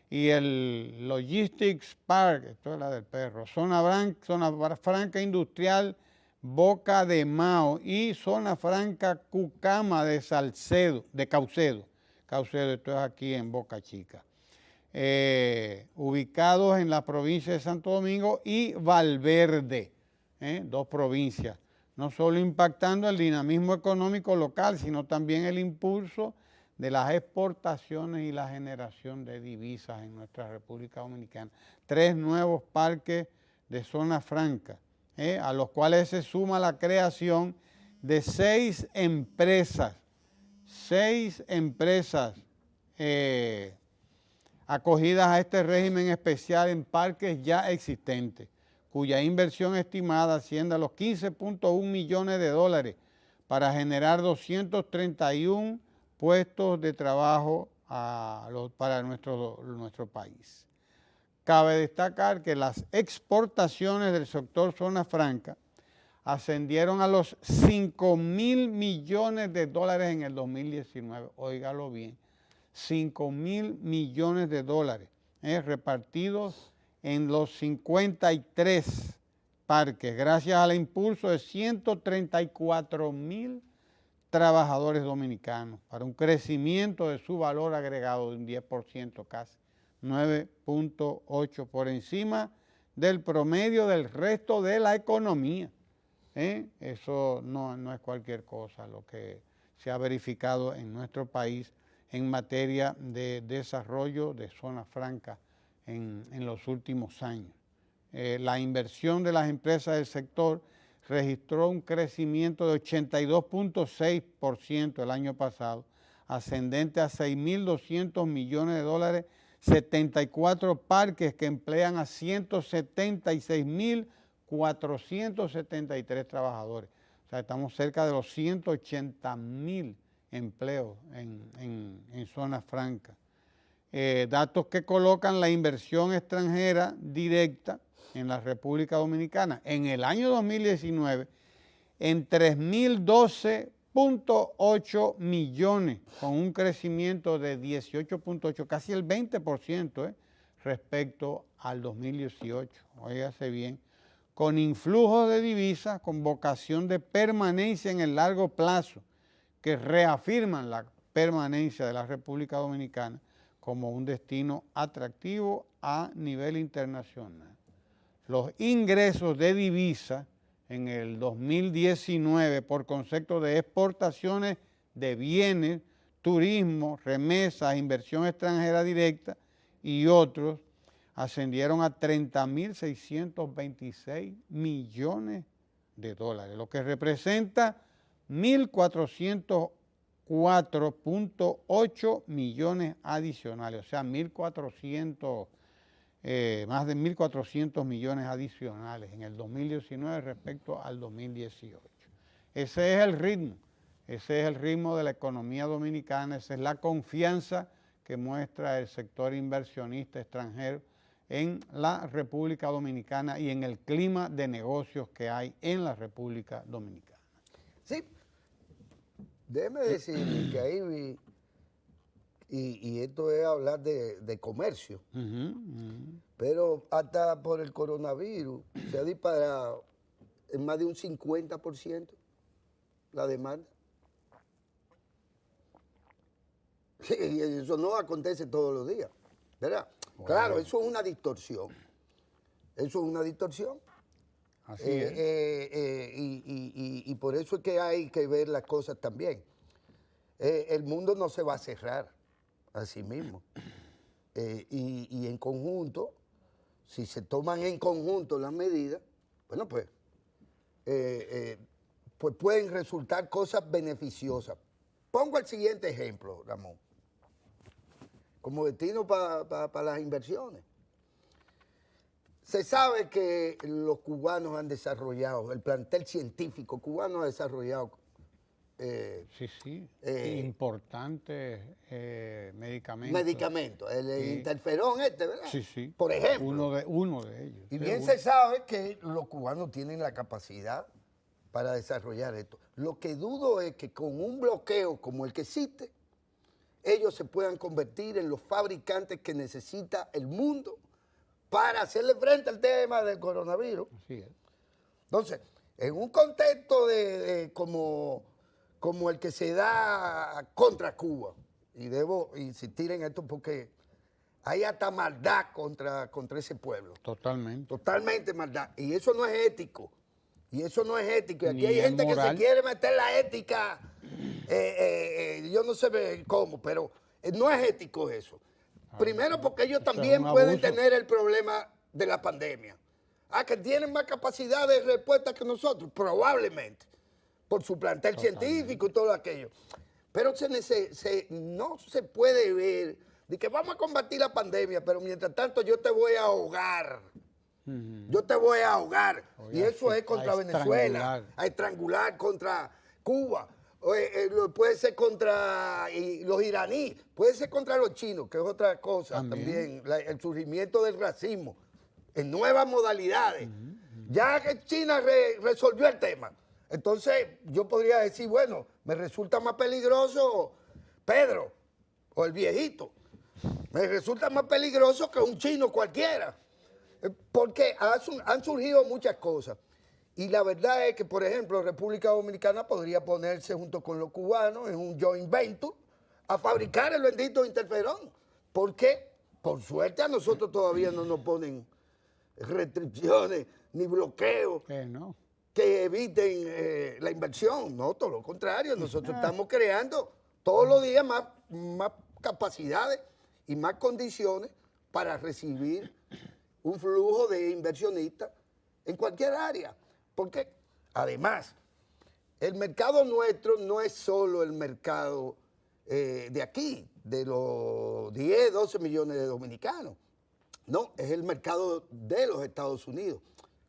Y el Logistics Park, esto es la del perro, zona franca industrial Boca de Mao y zona franca Cucama de Salcedo, de Caucedo. Caucedo, esto es aquí en Boca Chica. Ubicados en la provincia de Santo Domingo y Valverde, 2 provincias. No solo impactando el dinamismo económico local, sino también el impulso de las exportaciones y la generación de divisas en nuestra República Dominicana. 3 nuevos parques de zona franca, a los cuales se suma la creación de 6 empresas acogidas a este régimen especial en parques ya existentes, cuya inversión estimada asciende a los 15.1 millones de dólares para generar 231 puestos de trabajo para nuestro país. Cabe destacar que las exportaciones del sector zona franca ascendieron a los 5.000 millones de dólares en el 2019. Óigalo bien, 5.000 millones de dólares, repartidos en los 53 parques, gracias al impulso de 134.000 trabajadores dominicanos, para un crecimiento de su valor agregado de un 10% casi, 9.8 por encima del promedio del resto de la economía. Eso no es cualquier cosa lo que se ha verificado en nuestro país en materia de desarrollo de zona franca en los últimos años. La inversión de las empresas del sector registró un crecimiento de 82.6% el año pasado, ascendente a 6.200 millones de dólares, 74 parques que emplean a 176.473 trabajadores. O sea, estamos cerca de los 180.000 empleos en zonas francas. Datos que colocan la inversión extranjera directa en la República Dominicana en el año 2019 en 3.012.8 millones, con un crecimiento de 18.8, casi el 20% respecto al 2018, óigase bien, con influjos de divisas, con vocación de permanencia en el largo plazo, que reafirman la permanencia de la República Dominicana como un destino atractivo a nivel internacional. Los ingresos de divisas en el 2019 por concepto de exportaciones de bienes, turismo, remesas, inversión extranjera directa y otros ascendieron a 30.626 millones de dólares, lo que representa 1.404.8 millones adicionales, o sea, más de 1.400 millones adicionales en el 2019 respecto al 2018. Ese es el ritmo de la economía dominicana, esa es la confianza que muestra el sector inversionista extranjero en la República Dominicana y en el clima de negocios que hay en la República Dominicana. Sí, déjeme decir que ahí vi, y esto es hablar de comercio, pero hasta por el coronavirus se ha disparado en más de un 50% la demanda. Sí, y eso no acontece todos los días, ¿verdad? Bueno. Claro, eso es una distorsión. Eso es una distorsión. Así es. Y por eso es que hay que ver las cosas también. El mundo no se va a cerrar a sí mismo. Y en conjunto, si se toman en conjunto las medidas, bueno, pues pueden resultar cosas beneficiosas. Pongo el siguiente ejemplo, Ramón, como destino para las inversiones. Se sabe que los cubanos han desarrollado, el plantel científico cubano ha desarrollado Sí. Importantes medicamentos. medicamentos, el Sí. interferón ¿verdad? Sí. Por ejemplo. Uno de ellos. Y bien se sabe que los cubanos tienen la capacidad para desarrollar esto. Lo que dudo es que con un bloqueo como el que existe, ellos se puedan convertir en los fabricantes que necesita el mundo para hacerle frente al tema del coronavirus. Así es. Entonces, en un contexto como el que se da contra Cuba, y debo insistir en esto porque hay hasta maldad contra ese pueblo. Totalmente. Totalmente maldad. Y eso no es ético. Y eso no es ético. Y aquí Ni hay es gente que se moral. quiere meter la ética, yo no sé cómo, pero no es ético eso. Primero porque ellos Eso es también un pueden abuso. tener el problema de la pandemia. Que tienen más capacidad de respuesta que nosotros, probablemente, por su plantel científico y todo aquello. Pero no se puede ver de que vamos a combatir la pandemia, pero mientras tanto yo te voy a ahogar. Yo te voy a ahogar. Oye, Y eso es a contra Venezuela, estrangular. a estrangular contra Cuba. Puede ser contra los iraníes, puede ser contra los chinos, que es otra cosa también, el surgimiento del racismo en nuevas modalidades. Ya que China resolvió el tema, entonces yo podría decir, bueno, me resulta más peligroso Pedro o el viejito. Me resulta más peligroso que un chino cualquiera. Porque han surgido muchas cosas. Y la verdad es que, por ejemplo, República Dominicana podría ponerse junto con los cubanos en un joint venture a fabricar el bendito interferón. ¿Por qué? Por suerte a nosotros todavía no nos ponen restricciones ni bloqueos ¿No? que eviten la inversión. No, todo lo contrario. Nosotros estamos creando todos los días más capacidades y más condiciones para recibir un flujo de inversionistas en cualquier área. Porque, además, el mercado nuestro no es solo el mercado de aquí, de los 10, 12 millones de dominicanos. No, es el mercado de los Estados Unidos.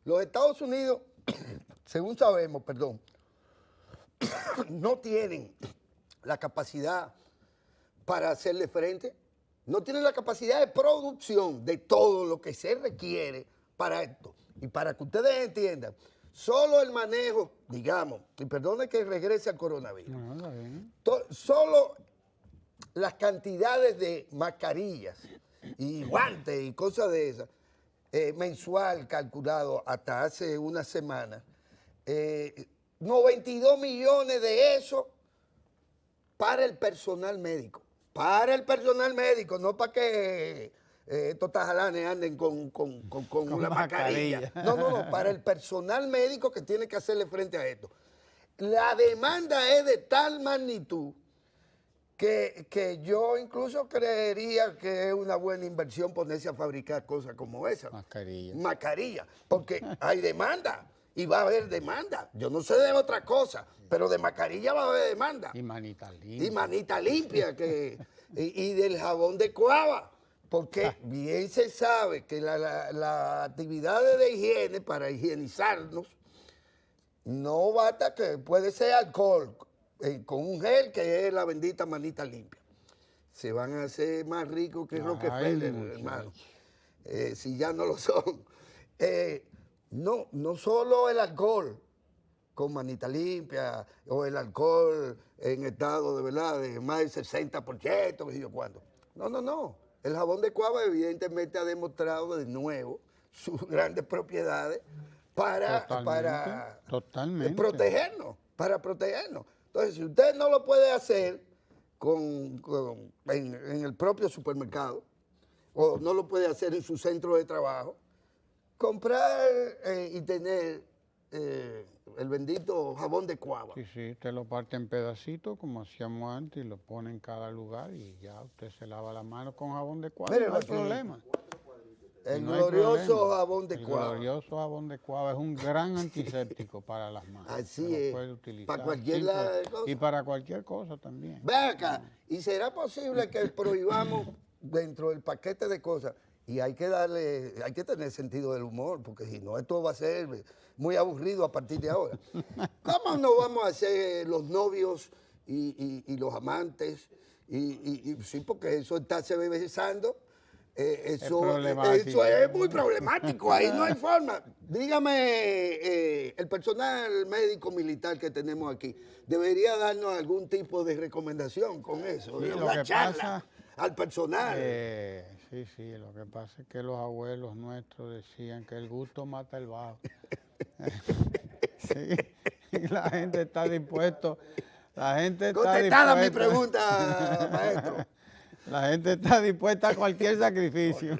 Los Estados Unidos, según sabemos, no tienen la capacidad para hacerle frente, no tienen la capacidad de producción de todo lo que se requiere para esto. Y para que ustedes entiendan, solo el manejo, digamos, y perdone que regrese al coronavirus, solo las cantidades de mascarillas y guantes y cosas de esas, mensual calculado hasta hace una semana, 92 millones de eso para el personal médico. Para el personal médico, no para que estos tajalanes anden con una mascarilla. No, para el personal médico que tiene que hacerle frente a esto. La demanda es de tal magnitud que yo incluso creería que es una buena inversión ponerse a fabricar cosas como esa. Mascarillas, porque hay demanda y va a haber demanda. Yo no sé de otra cosa, pero de mascarilla va a haber demanda. Y manita limpia. Y manita limpia, y del jabón de cuava. Porque bien se sabe que la actividad de higiene para higienizarnos no basta, que puede ser alcohol con un gel que es la bendita manita limpia. Se van a hacer más ricos que Rockefeller, hermano, si ya no lo son. No solo el alcohol con manita limpia o el alcohol en estado de verdad de más del 60%, que sé yo cuándo. No. El jabón de cuava evidentemente ha demostrado de nuevo sus grandes propiedades para protegernos. Entonces, si usted no lo puede hacer, en el propio supermercado, o no lo puede hacer en su centro de trabajo, comprar y tener el bendito jabón de cuava. Sí, sí, usted lo parte en pedacitos como hacíamos antes y lo pone en cada lugar y ya usted se lava la mano con jabón de cuava, Míralo no hay aquí. problema. El No hay glorioso problema. jabón de El cuava. glorioso jabón de cuava es un gran antiséptico para las manos. Así Se lo es. puede utilizar Para cualquier cosa. y para cualquier cosa también. Ven acá, ¿y será posible que prohibamos dentro del paquete de cosas? Y hay que tener sentido del humor, porque si no, esto va a ser muy aburrido a partir de ahora. ¿Cómo no vamos a hacer los novios y los amantes? Y sí, porque eso está se besando. Eso es muy problemático, ahí no hay forma. Dígame, el personal médico militar que tenemos aquí, ¿debería darnos algún tipo de recomendación con eso? Sí, Una charla al personal. Sí, lo que pasa es que los abuelos nuestros decían que el gusto mata el bajo. Sí, y la gente está dispuesta. Contestada mi pregunta, maestro. La gente está dispuesta a cualquier sacrificio.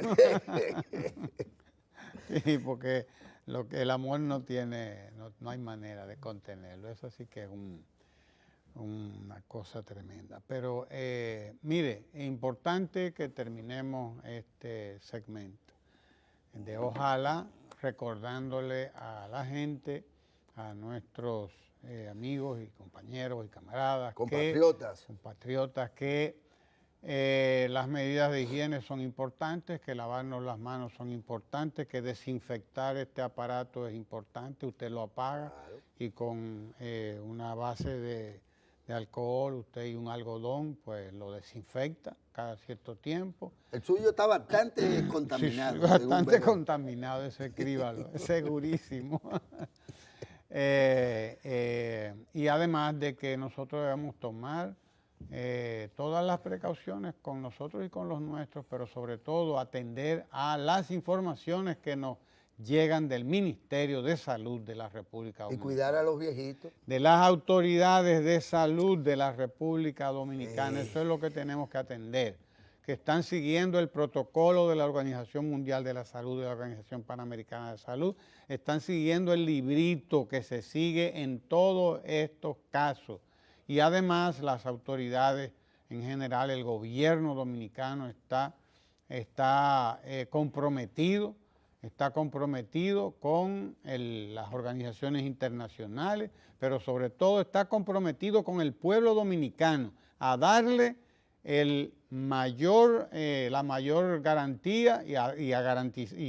Sí, porque el amor no hay manera de contenerlo. Eso sí que es una cosa tremenda. Pero mire, es importante que terminemos este segmento. Ojalá recordándole a la gente, a nuestros amigos y compañeros y camaradas, compatriotas que las medidas de higiene son importantes, que lavarnos las manos son importantes, que desinfectar este aparato es importante, usted lo apaga y con una base de alcohol, usted y un algodón, pues lo desinfecta cada cierto tiempo. El suyo está bastante contaminado. Sí, bastante contaminado, eso escríbalo, es segurísimo. Y además de que nosotros debemos tomar todas las precauciones con nosotros y con los nuestros, pero sobre todo atender a las informaciones que nos llegan del Ministerio de Salud de la República Dominicana. Y cuidar a los viejitos. De las autoridades de salud de la República Dominicana. Eso es lo que tenemos que atender, que están siguiendo el protocolo de la Organización Mundial de la Salud, de la Organización Panamericana de Salud, están siguiendo el librito que se sigue en todos estos casos. Y además las autoridades en general, el gobierno dominicano está comprometido con las organizaciones internacionales, pero sobre todo está comprometido con el pueblo dominicano a darle la mayor garantía y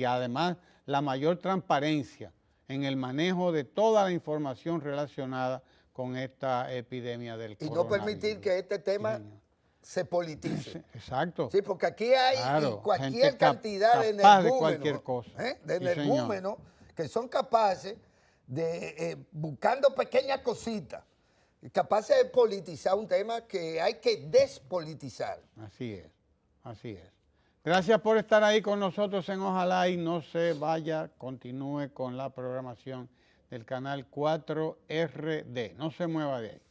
además la mayor transparencia en el manejo de toda la información relacionada con esta epidemia del coronavirus. Y no permitir que este tema se politice. Sí, exacto. Sí, porque aquí hay cualquier cantidad de energúmenos que son capaces de, buscando pequeñas cositas, capaces de politizar un tema que hay que despolitizar. Así es, así es. Gracias por estar ahí con nosotros en Ojalá y no se vaya, continúe con la programación del canal 4RD. No se mueva de ahí.